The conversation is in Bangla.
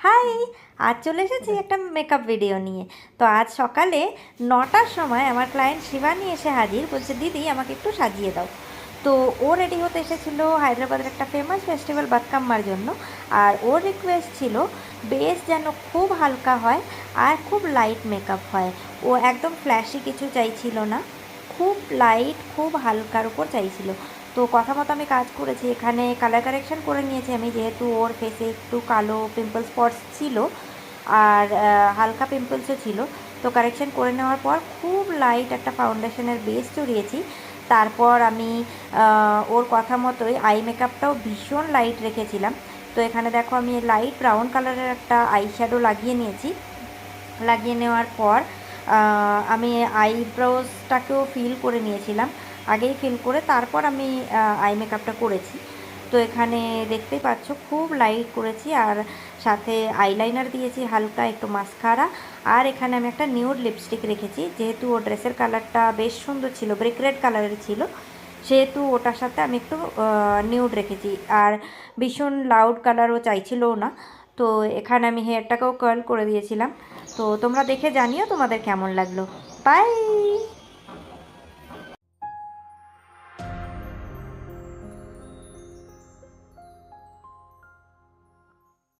হাই, আজ চলে এসেছি একটা মেকআপ ভিডিও নিয়ে। তো আজ সকালে 9টার সময় আমার ক্লায়েন্ট শিবানী এসে হাজির, বলছে দিদি আমাকে একটু সাজিয়ে দাও। তো ও রেডি হতে এসেছিলো হায়দ্রাবাদের একটা ফেমাস ফেস্টিভ্যাল বাতকাম্মার জন্য। আর ওর রিকোয়েস্ট ছিল বেস যেন খুব হালকা হয় আর খুব লাইট মেকআপ হয়। ও একদম ফ্ল্যাশি কিছু চাইছিল না, খুব লাইট খুব হালকার উপর চাইছিল। তো কথা মতো আমি কাজ করেছি, এখানে কালার কারেকশান করে নিয়েছি আমি, যেহেতু ওর ফেসে একটু কালো পিম্পল স্পটস ছিল আর হালকা পিম্পলসও ছিল। তো কারেকশান করে নেওয়ার পর খুব লাইট একটা ফাউন্ডেশনের বেস চড়িয়েছি। তারপর আমি ওর কথা মতোই আই মেকআপটাও ভীষণ লাইট রেখেছিলাম। তো এখানে দেখো আমি লাইট ব্রাউন কালারের একটা আই শ্যাডো লাগিয়ে নিয়েছি। লাগিয়ে নেওয়ার পর আমি আইব্রোজটাকেও ফিল করে নিয়েছিলাম, আগেই ফিল করে তারপর আমি আই মেকআপটা করেছি। তো এখানে দেখতেই পাচ্ছ খুব লাইট করেছি, আর সাথে আইলাইনার দিয়েছি হালকা একটু মাস্কারা। আর এখানে আমি একটা নিউড লিপস্টিক রেখেছি, যেহেতু ও ড্রেসের কালারটা বেশ সুন্দর ছিল, ব্রিক রেড কালারের ছিল, সেহেতু ওটার সাথে আমি একটু নিউড রেখেছি। আর ভীষণ লাউড কালারও চাইছিলও না। তো এখানে আমি হেয়ারটাকেও কার্ল করে দিয়েছিলাম। তো তোমরা দেখে জানিও তোমাদের কেমন লাগলো। বাই।